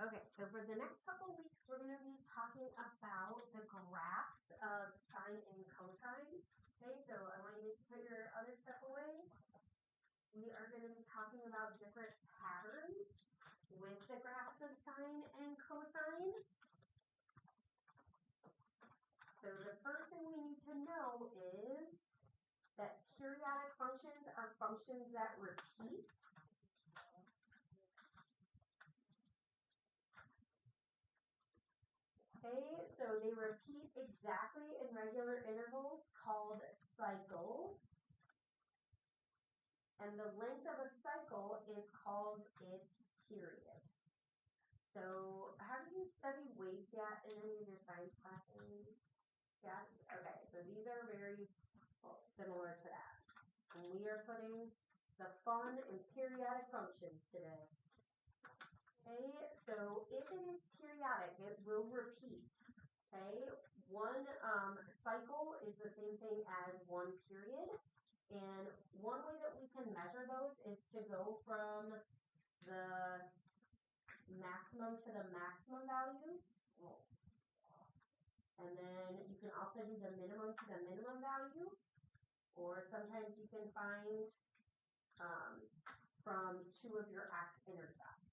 Okay, so for the next couple of weeks, we're going to be talking about the graphs of sine and cosine. Okay, so I want you to put your other stuff away. We are going to be talking about different patterns with the graphs of sine and cosine. So the first thing we need to know is that periodic functions are functions that repeat. Okay, so they repeat exactly in regular intervals called cycles. And the length of a cycle is called its period. So have you studied waves yet in any of your science classes? Yes? Okay, so these are very similar to that. And we are putting the fun in periodic functions today. Okay, so if it is periodic, it will repeat. Okay, one cycle is the same thing as one period. And one way that we can measure those is to go from the maximum to the maximum value. And then you can also do the minimum to the minimum value. Or sometimes you can find from two of your x-intercepts.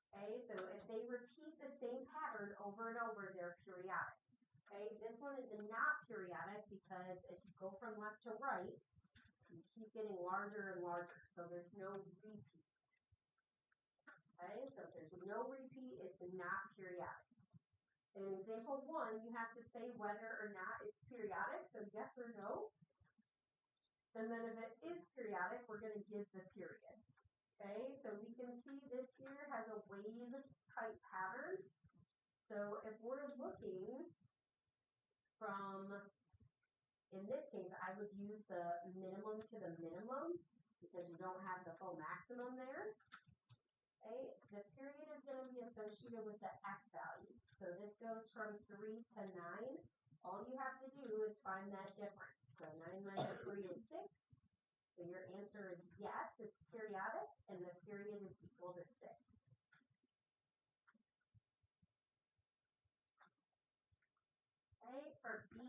Okay, so if they repeat the same pattern over and over, they're periodic. Okay, this one is not periodic because if you go from left to right, you keep getting larger and larger, so there's no repeat. Okay, so if there's no repeat, it's not periodic. In example 1, you have to say whether or not it's periodic, so yes or no. And then if it is periodic, we're going to give the period. Okay, so we can see this here has a wave type pattern. So if we're looking from, in this case, I would use the minimum to the minimum because you don't have the full maximum there. Okay, the period is going to be associated with the x values. So this goes from 3 to 9. All you have to do is find that difference. So 9 minus 3 is 6. So your answer is yes, it's periodic, and the period is equal to 6. Okay, for B,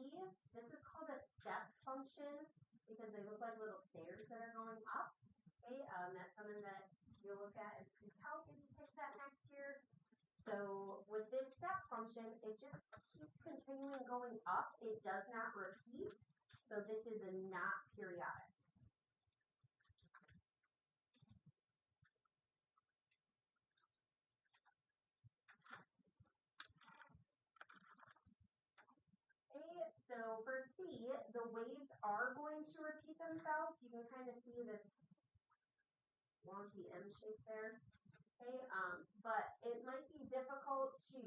this is called a step function because they look like little stairs that are going up. Okay, that's something that you'll look at in pre-calc if you take that next year. So with this step function, it just keeps continuing going up. It does not repeat. So this is a not periodic. Okay, so for C, the waves are going to repeat themselves. You can kind of see this wonky M shape there. Okay, but it might be difficult to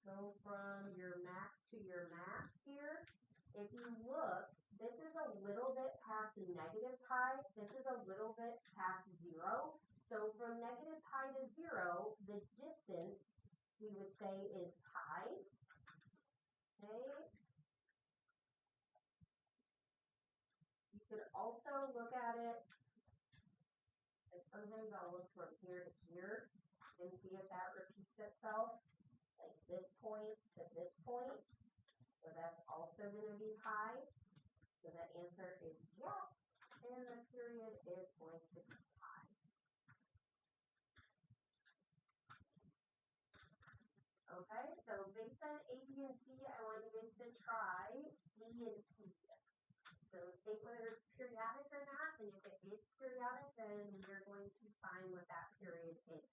go from your max to your max here. If you look, this is a little bit past negative pi. This is a little bit past 0. So from negative pi to 0, the distance we would say is pi. Okay. You could also look at it, and sometimes I'll look from here to here and see if that repeats itself, like this point to this point. So that's also going to be pi. So the answer is yes, and the period is going to be pi. Okay, so based on A, B, and C, I want you guys to try D and E. So state whether it's periodic or not, and if it is periodic, then you're going to find what that period is.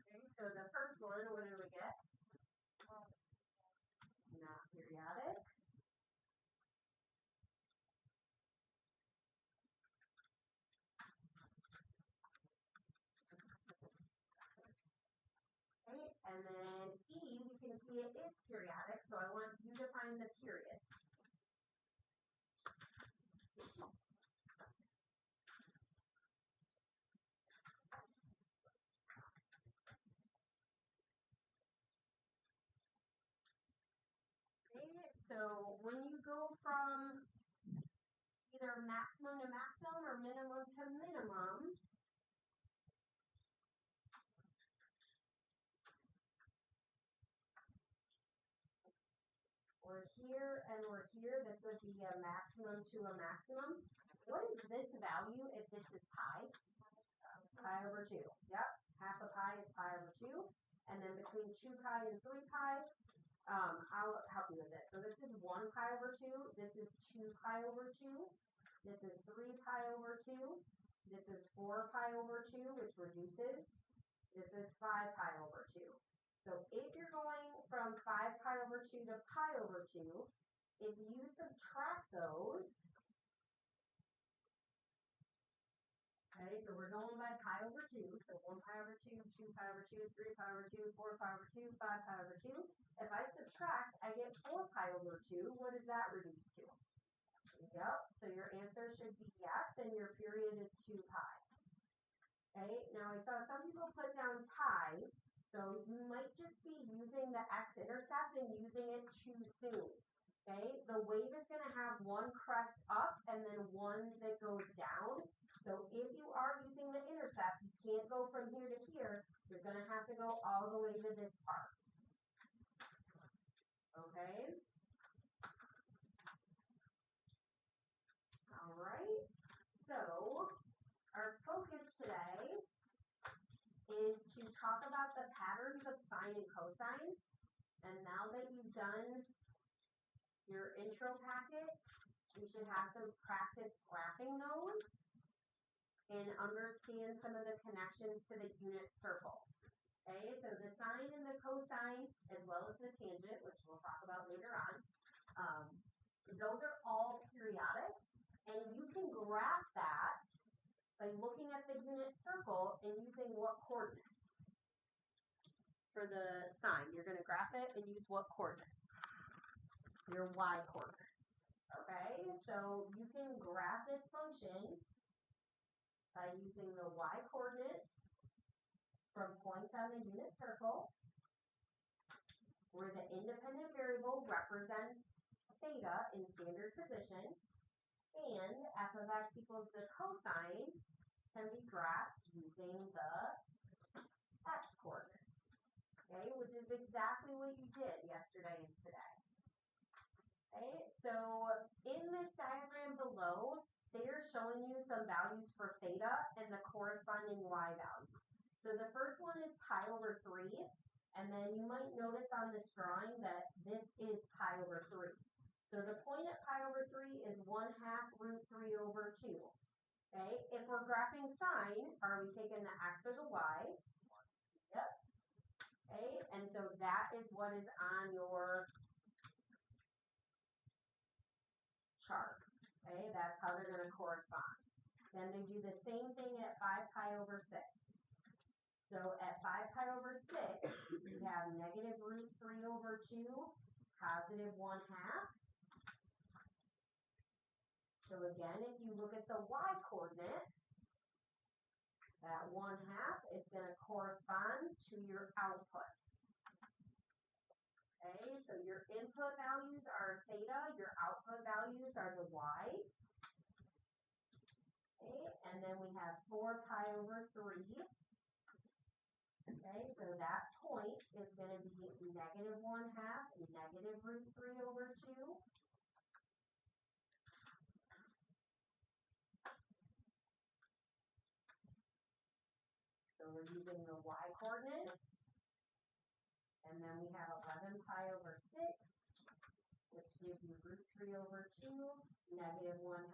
Okay, so the first one, what do we get? Not periodic. And then E, we can see it is periodic, so I want you to find the period. Okay, so when you go from either maximum to maximum or minimum to minimum, we're here and we're here, this would be a maximum to a maximum. What is this value if this is pi? Pi over 2. Yep, half of pi is pi over 2. And then between 2 pi and 3 pi, I'll help you with this. So this is 1 pi over 2. This is 2 pi over 2. This is 3 pi over 2. This is 4 pi over 2, which reduces. This is 5 pi over 2. So if you're going from 5 pi over 2 to pi over 2, if you subtract those, okay, so we're going by pi over 2, so 1 pi over 2, 2 pi over 2, 3 pi over 2, 4 pi over 2, 5 pi over 2. If I subtract, I get 4 pi over 2. What does that reduce to? Yep, so your answer should be yes, and your period is 2 pi. Okay, now I saw some people put down pi, so you might just be using the x-intercept and using it too soon. Okay, the wave is going to have one crest up and then one that goes down. So if you are using the intercept, you can't go from here to here. You're going to have to go all the way to this part. Okay. All right. So our focus today is to talk about the patterns of sine and cosine. And now that you've done your intro packet, you should have some practice graphing those and understand some of the connections to the unit circle. Okay, so the sine and the cosine, as well as the tangent, which we'll talk about later on, those are all periodic, and you can graph that by looking at the unit circle and using what coordinates? For the sine, you're going to graph it and use what coordinates? Your y coordinates. Okay, so you can graph this function by using the y coordinates from points on the unit circle, where the independent variable represents theta in standard position, and f of x equals the cosine can be graphed using the x coordinates. Okay, which is exactly what you did yesterday and today. Okay, so in this diagram below, they are showing you some values for theta and the corresponding y values. So the first one is pi over 3, and then you might notice on this drawing that this is pi over 3. So the point at pi over 3 is 1/2 root 3 over 2. Okay, if we're graphing sine, are we taking the x or the y? Yep. Okay, and so that is what is on your chart. Okay, that's how they're going to correspond. Then they do the same thing at 5 pi over 6. So at 5 pi over 6, you have negative root 3 over 2, positive 1/2. So again, if you look at the y coordinate, that 1/2 is going to correspond to your output. Okay, so your input values are theta, your output values are the y. Okay, and then we have 4 pi over 3. Okay, so that point is going to be negative 1/2, negative root 3 over 2. So we're using the y coordinate. And then we have 11 pi over 6, which gives you root 3 over 2, negative 1/2.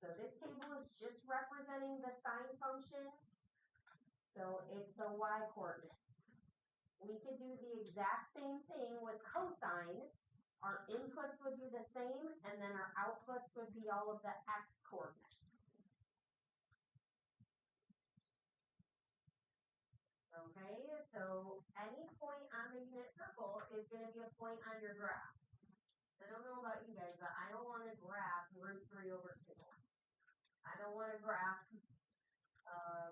So this table is just representing the sine function. So it's the y coordinates. We could do the exact same thing with cosine. Our inputs would be the same, and then our outputs would be all of the x coordinates. Okay, so any point on the unit circle is going to be a point on your graph. I don't know about you guys, but I don't want to graph root 3 over 2. I don't want to graph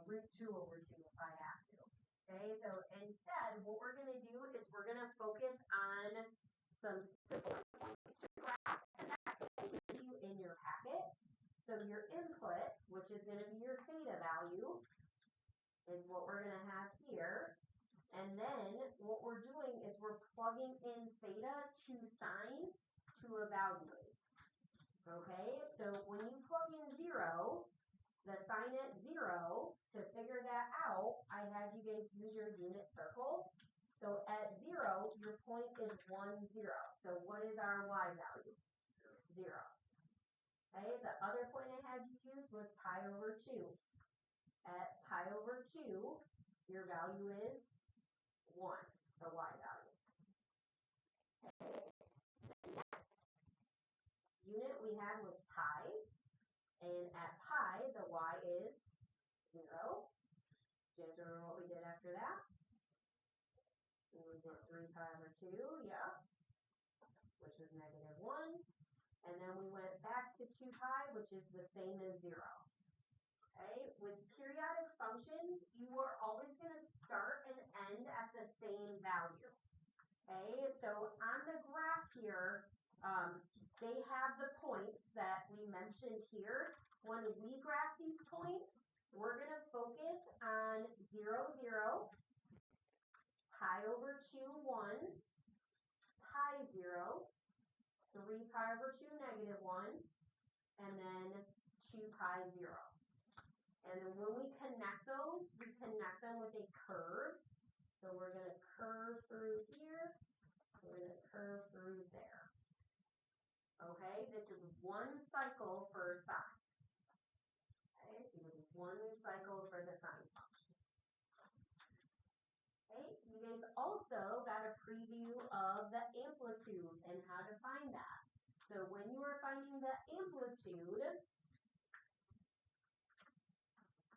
root 2 over 2 if I have to. Okay, so instead, what we're going to do is we're going to focus on some simple points to graph, and that's going to give you in your packet. So your input, which is going to be your theta value, is what we're going to have here. And then what we're doing is we're plugging in theta to sine to evaluate. Okay, so when you plug in 0, the sign at 0, to figure that out, I had you guys use your unit circle. So at 0, your point is 1, 0. So what is our y value? 0. Okay, the other point I had you use was pi over 2. At pi over 2, your value is 1, the y value. Okay. The next unit we had was pi. And at pi, the y is 0. Do you guys remember what we did after that? We did 3 pi over 2, yeah, which is negative 1. And then we went back to 2 pi, which is the same as 0. Okay, with periodic functions, you are always going to start and end at the same value. Okay, so on the graph here, they have the points that we mentioned here. When we graph these points, we're going to focus on 0, 0, pi over 2, 1, pi 0, 3 pi over 2, negative 1, and then 2 pi 0. And then when we connect those, we connect them with a curve. So we're going to curve through here. We're going to curve through there. Okay, this is one cycle for sine. Okay, so this is one cycle for the sine function. Okay, you guys also got a preview of the amplitude and how to find that. So when you are finding the amplitude,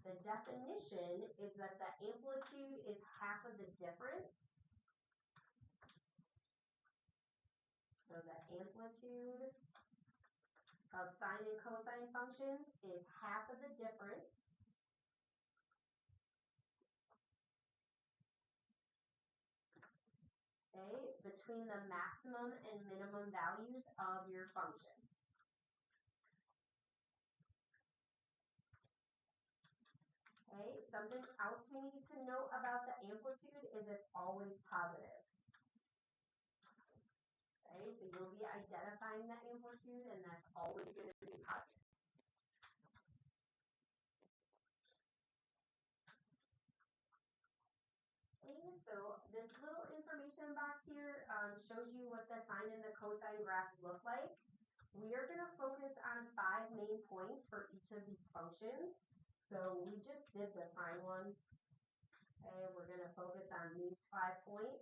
the definition is that the amplitude is half of the difference. So the amplitude of sine and cosine functions is half of the difference. Okay, between the maximum and minimum values of your function. Okay, something else we need to note about the amplitude is it's always positive. Okay, so you'll be identifying the amplitude, and that's always going to be positive. Okay, so this little information box here shows you what the sine and the cosine graphs look like. We are going to focus on 5 main points for each of these functions. So we just did the sine one. Okay, we're going to focus on these 5 points.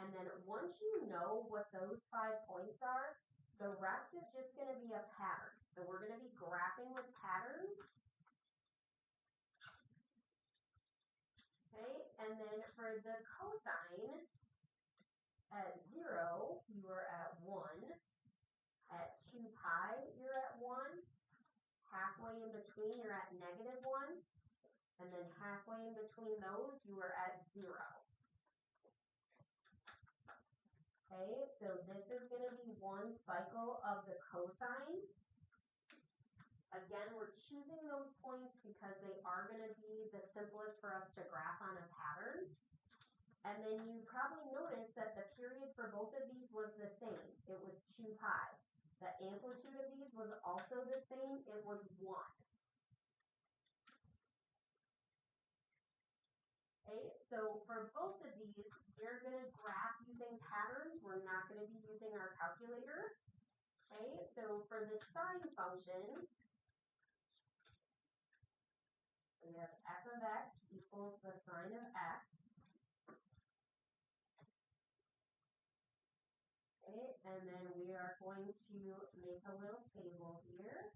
And then once you know what those 5 points are, the rest is just going to be a pattern. So we're going to be graphing with patterns. Okay, and then for the cosine, at 0, you are at 1. At 2 pi, you're at 1. Halfway in between, you're at negative 1. And then halfway in between those, you are at 0. Okay, so this is going to be one cycle of the cosine. Again, we're choosing those points because they are going to be the simplest for us to graph on a pattern. And then you probably noticed that the period for both of these was the same. It was 2 pi. The amplitude of these was also the same. It was 1. Okay, so for both of these, we're going to graph using patterns. We're not going to be using our calculator. Okay, so for the sine function, we have f of x equals the sine of x. Okay, and then we are going to make a little table here.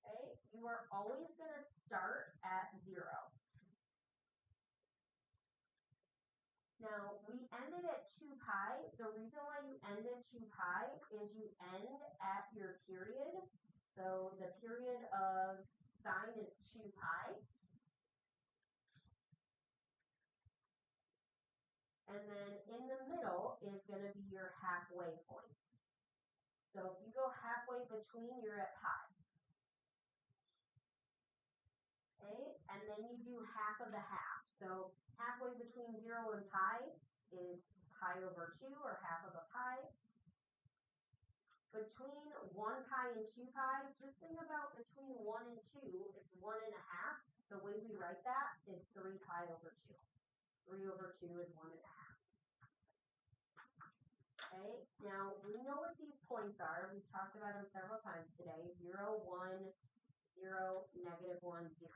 Okay, you you are always going to start at 0. Now, we ended at 2 pi. The reason why you end at 2 pi is you end at your period. So the period of sine is 2 pi. And then in the middle is going to be your halfway point. So if you go halfway between, you're at pi. Okay, and then you do half of the half. So halfway between 0 and pi is pi over 2, or half of a pi. Between 1 pi and 2 pi, just think about between 1 and 2, it's 1 and a half. The way we write that is 3 pi over 2. 3 over 2 is 1 and a half. Okay, now we know what these points are. We've talked about them several times today. 0, 1, 0, -1, 0.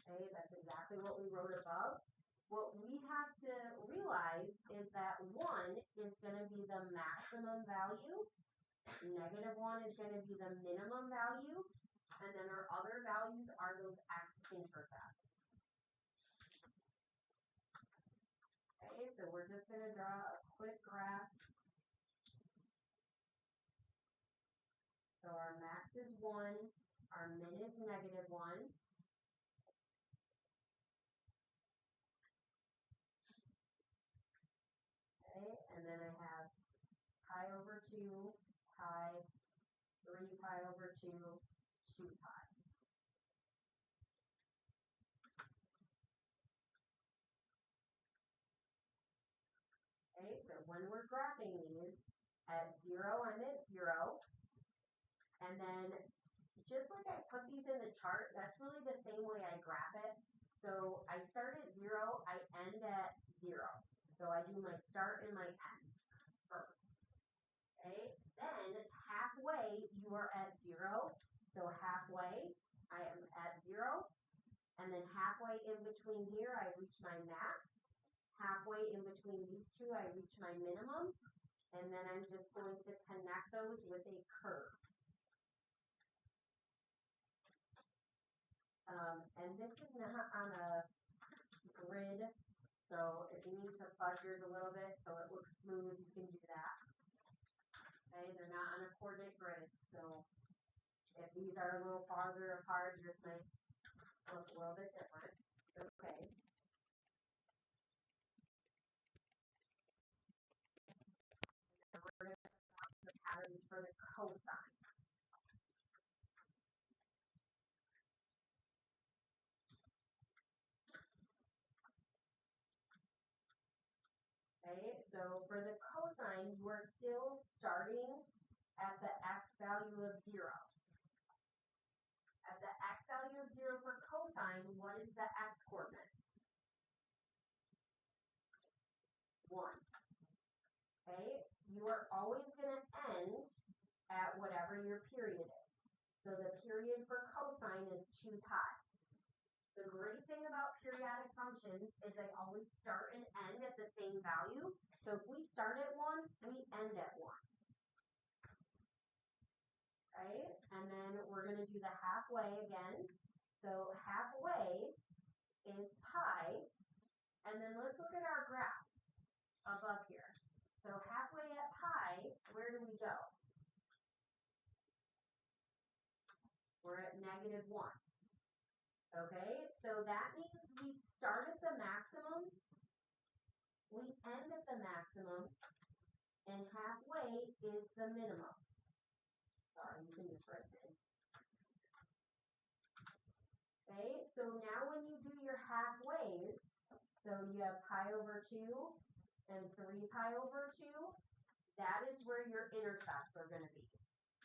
Okay, that's exactly what we wrote above. What we have to realize is that 1 is going to be the maximum value, -1 is going to be the minimum value, and then our other values are those x-intercepts. Okay, so we're just going to draw a quick graph. So our max is 1, our min is -1. Okay, and then I have pi over 2, pi, 3 pi over 2, 2 pi. Okay, so when we're graphing these, at 0, I'm at 0. And then, just like I put these in the chart, that's really the same way I graph it. So I start at 0, I end at 0. So I do my start and my end first. Okay, then halfway, you are at 0. So halfway, I am at 0. And then halfway in between here, I reach my max. Halfway in between these two, I reach my minimum. And then I'm just going to connect those with a curve. And this is not on a grid, so if you need to fudge yours a little bit so it looks smooth, you can do that. Okay, they're not on a coordinate grid, so if these are a little farther apart, yours might look a little bit different. It's okay. And we're going to talk the patterns for the cosine. Okay, so for the cosine, you are still starting at the x value of 0. At the x value of 0 for cosine, what is the x coordinate? 1. Okay, you are always going to end at whatever your period is. So the period for cosine is 2 pi. The great thing about periodic functions is they always start and end at the same value. So if we start at 1, we end at 1. Okay, and then we're going to do the halfway again. So halfway is pi. And then let's look at our graph above here. So halfway at pi, where do we go? We're at -1. Okay, so that means we start at the maximum, we end at the maximum, and halfway is the minimum. Sorry, you can just write it. Okay, so now when you do your halfways, so you have pi over 2 and 3 pi over 2, that is where your intercepts are going to be.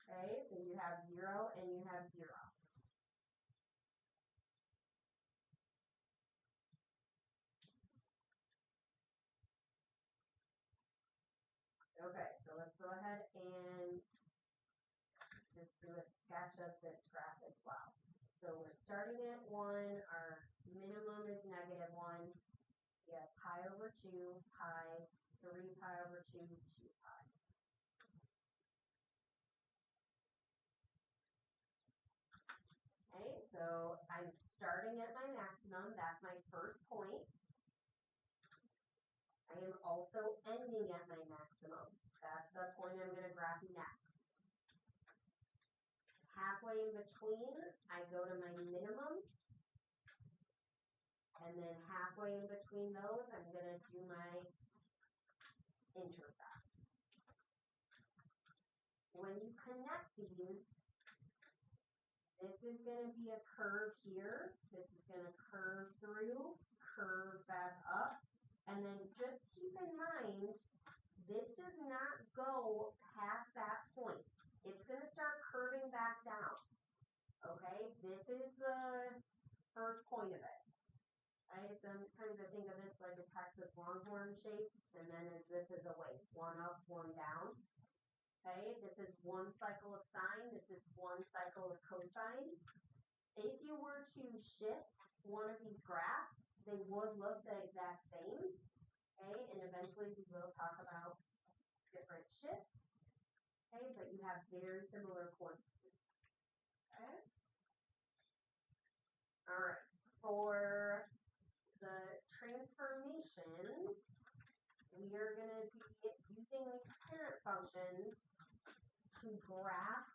Okay, so you have 0 and you have 0. Okay, so let's go ahead and just do a sketch of this graph as well. So we're starting at 1, our minimum is -1. We have pi over 2, pi, 3 pi over 2, 2 pi. So I'm starting at my maximum, that's my first point. I am also ending at my maximum. That's the point I'm going to graph next. Halfway in between, I go to my minimum. And then halfway in between those, I'm going to do my intercept. When you connect these, this is going to be a curve here. This is going to curve through, curve back up. And then just keep in mind, this does not go past that point. It's going to start curving back down. Okay, this is the first point of it. Right, sometimes I think of this like a Texas Longhorn shape, and then this is a wave, one up, one down. Okay, this is one cycle of sine, this is one cycle of cosine. If you were to shift one of these graphs, they would look the exact same. Okay, and eventually we will talk about different shifts. Okay, but you have very similar points. Okay. All right. For the transformations, we are going to be using these parent functions to graph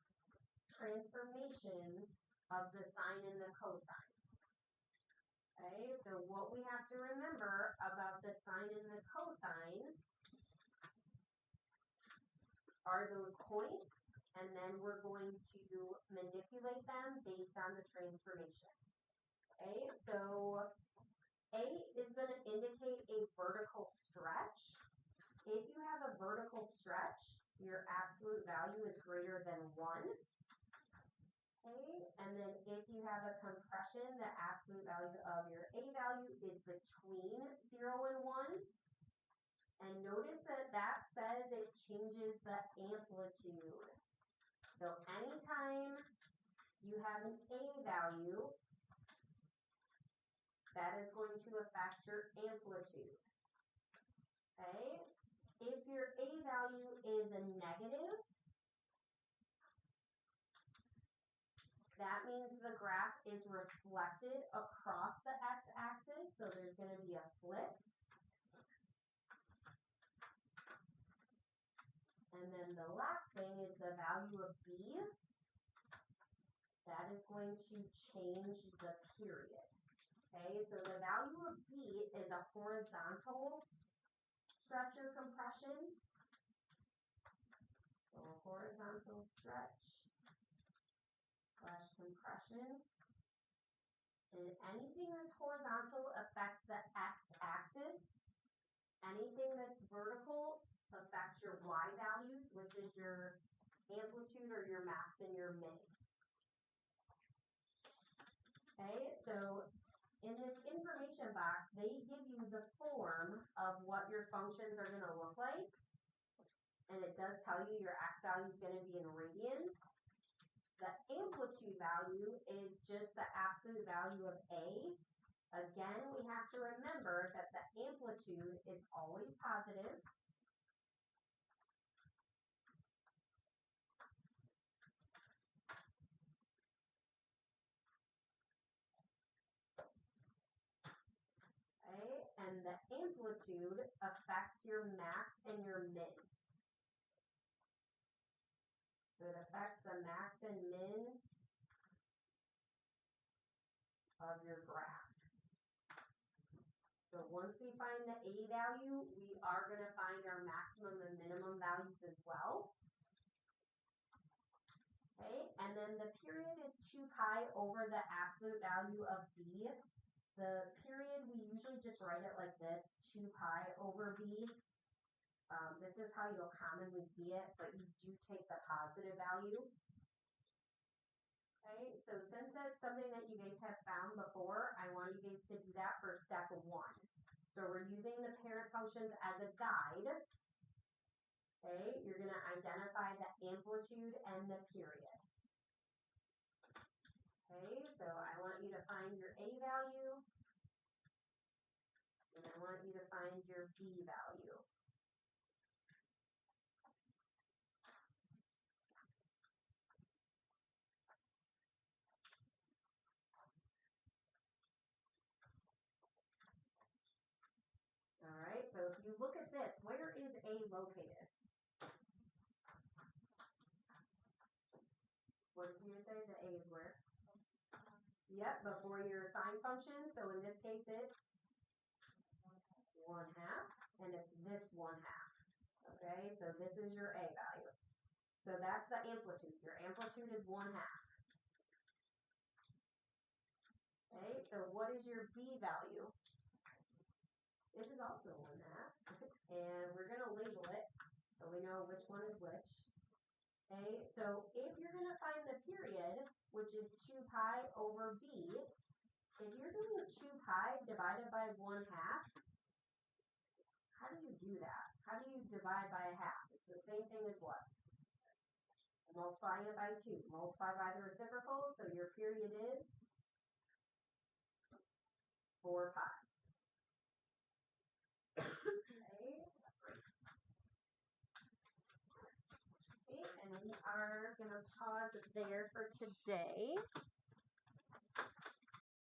transformations of the sine and the cosine. Okay, so what we have to remember about the sine and the cosine are those points, and then we're going to manipulate them based on the transformation. Okay, so A is going to indicate a vertical stretch. If you have a vertical stretch, your absolute value is greater than 1. Okay, and then if you have a compression, the absolute value of your A value is between 0 and 1. And notice that that says it changes the amplitude. So anytime you have an A value, that is going to affect your amplitude. Okay? If your A value is a negative, that means the graph is reflected across the x-axis, so there's going to be a flip. And then the last thing is the value of B. That is going to change the period. Okay, so the value of B is a horizontal stretch or compression. So a horizontal stretch / compression. And anything that's horizontal affects the x-axis. Anything that's vertical affects your y values, which is your amplitude or your max and your min. Okay, so in this information box, they give you the form of what your functions are going to look like. And it does tell you your x value is going to be in radians. The amplitude value is just the absolute value of A. Again, we have to remember that the amplitude is always positive. Okay, and the amplitude affects your max and your min. So it affects the max and min of your graph. So once we find the A value, we are going to find our maximum and minimum values as well. Okay, and then the period is 2 pi over the absolute value of B. The period, we usually just write it like this, 2 pi over B. This is how you'll commonly see it, but you do take the positive value. Okay, so since that's something that you guys have found before, I want you guys to do that for step 1. So we're using the parent functions as a guide. Okay, you're going to identify the amplitude and the period. Okay, so I want you to find your A value, and I want you to find your B value. you look at this, where is A located? What did you say? The A is where? Yep, before your sine function. So in this case, it's 1/2, and it's this 1/2. Okay, so this is your A value. So that's the amplitude. Your amplitude is 1/2. Okay, so what is your B value? It is also 1/2. And we're going to label it so we know which one is which. Okay, so if you're going to find the period, which is 2 pi over B, if you're doing 2 pi divided by 1/2, how do you do that? How do you divide by a half? It's the same thing as what? Multiplying it by 2. Multiply by the reciprocal, so your period is 4 pi. Okay. Okay, and we are going to pause there for today.